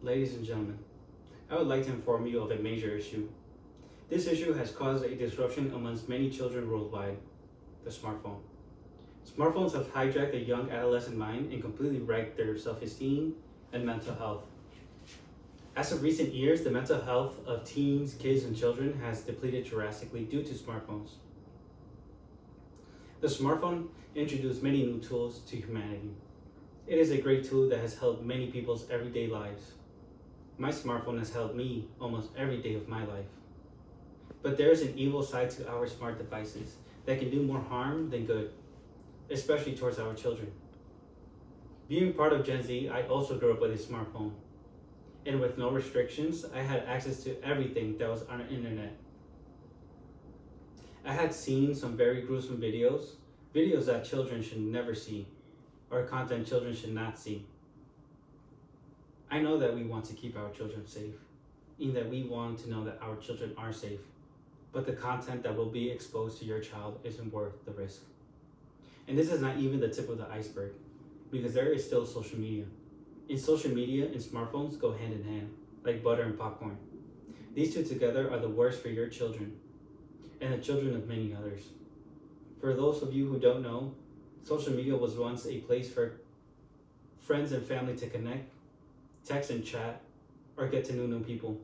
Ladies and gentlemen, I would like to inform you of a major issue. This issue has caused a disruption amongst many children worldwide: the smartphone. Smartphones have hijacked the young adolescent mind and completely wrecked their self-esteem and mental health. As of recent years, the mental health of teens, kids, and children has depleted drastically due to smartphones. The smartphone introduced many new tools to humanity. It is a great tool that has helped many people's everyday lives. My smartphone has helped me almost every day of my life. But there is an evil side to our smart devices that can do more harm than good, especially towards our children. Being part of Gen Z, I also grew up with a smartphone. And with no restrictions, I had access to everything that was on the internet. I had seen some very gruesome videos that children should never see, or content children should not see. I know that we want to keep our children safe, and that we want to know that our children are safe, but the content that will be exposed to your child isn't worth the risk. And this is not even the tip of the iceberg, because there is still social media. And social media and smartphones go hand in hand, like butter and popcorn. These two together are the worst for your children, and the children of many others. For those of you who don't know, social media was once a place for friends and family to connect, text and chat, or get to know new people.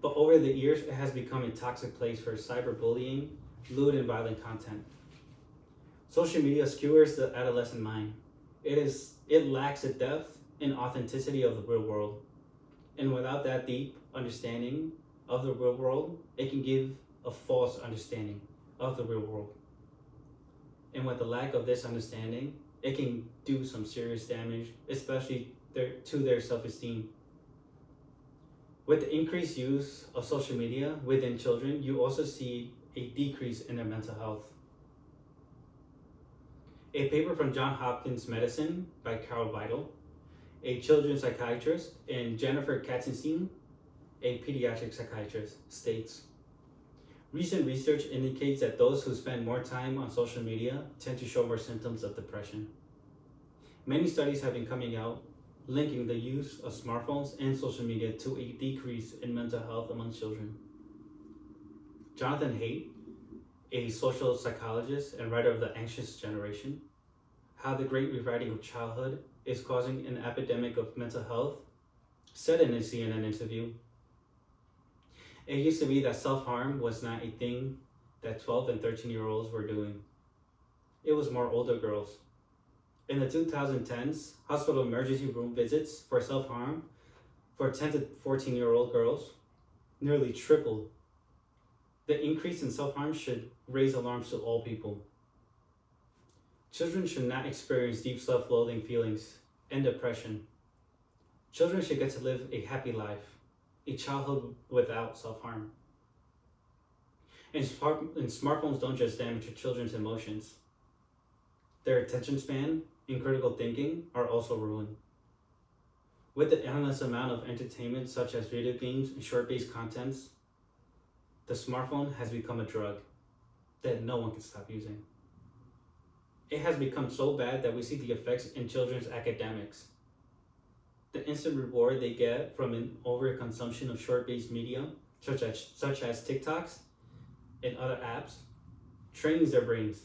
But over the years, it has become a toxic place for cyberbullying, lewd and violent content. Social media skewers the adolescent mind. It lacks the depth and authenticity of the real world. And without that deep understanding of the real world, it can give a false understanding of the real world. And with the lack of this understanding, it can do some serious damage, especially to their self-esteem. With the increased use of social media within children, you also see a decrease in their mental health. A paper from Johns Hopkins Medicine by Carol Vital, a children's psychiatrist, and Jennifer Katzenstein, a pediatric psychiatrist, states, recent research indicates that those who spend more time on social media tend to show more symptoms of depression. Many studies have been coming out linking the use of smartphones and social media to a decrease in mental health among children. Jonathan Haidt, a social psychologist and writer of The Anxious Generation, How the Great Rewriting of Childhood is Causing an Epidemic of Mental Health, said in a CNN interview, "It used to be that self-harm was not a thing that 12 and 13-year-olds were doing. It was more older girls. In the 2010s, hospital emergency room visits for self-harm for 10 to 14-year-old girls nearly tripled. The increase in self-harm should raise alarms to all people. Children should not experience deep self-loathing feelings and depression. Children should get to live a happy life, a childhood without self-harm. And smartphones don't just damage your children's emotions. Their attention span and critical thinking are also ruined. With the endless amount of entertainment such as video games and short-based contents, the smartphone has become a drug that no one can stop using. It has become so bad that we see the effects in children's academics. The instant reward they get from an overconsumption of short-based media, such as TikToks and other apps, trains their brains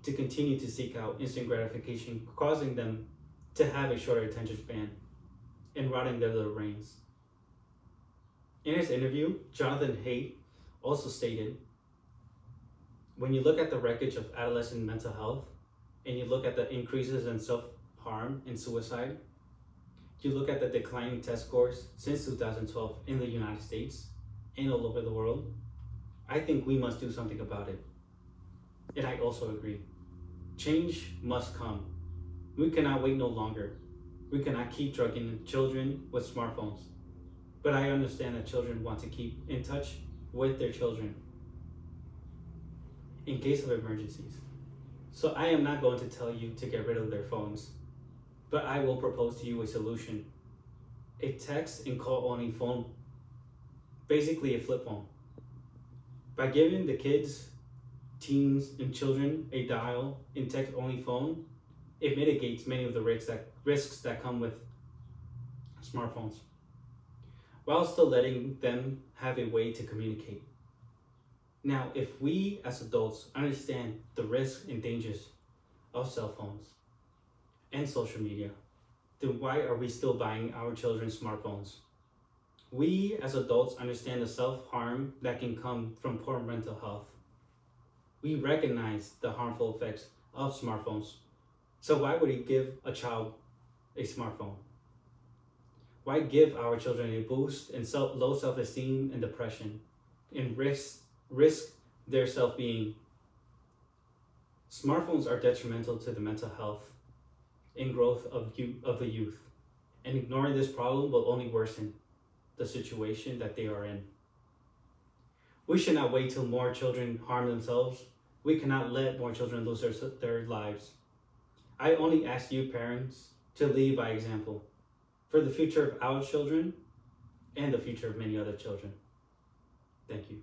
to continue to seek out instant gratification, causing them to have a shorter attention span and rotting their little brains. In his interview, Jonathan Haidt also stated, when you look at the wreckage of adolescent mental health, and you look at the increases in self-harm and suicide, you look at the declining test scores since 2012 in the United States and all over the world, I think we must do something about it. And I also agree. Change must come. We cannot wait no longer. We cannot keep drugging children with smartphones. But I understand that children want to keep in touch with their children in case of emergencies. So I am not going to tell you to get rid of their phones, but I will propose to you a solution. A text and call only phone, basically a flip phone. By giving the kids, teens, and children a dial and text only phone, it mitigates many of the risks that come with smartphones, while still letting them have a way to communicate. Now, if we as adults understand the risks and dangers of cell phones and social media, then why are we still buying our children smartphones? We as adults understand the self-harm that can come from poor mental health. We recognize the harmful effects of smartphones. So why would we give a child a smartphone? Why give our children a boost in low self-esteem and depression and risk their self-being? Smartphones are detrimental to the mental health and growth of the youth, and ignoring this problem will only worsen the situation that they are in. We should not wait till more children harm themselves. We cannot let more children lose their lives. I only ask you parents to lead by example for the future of our children and the future of many other children. Thank you.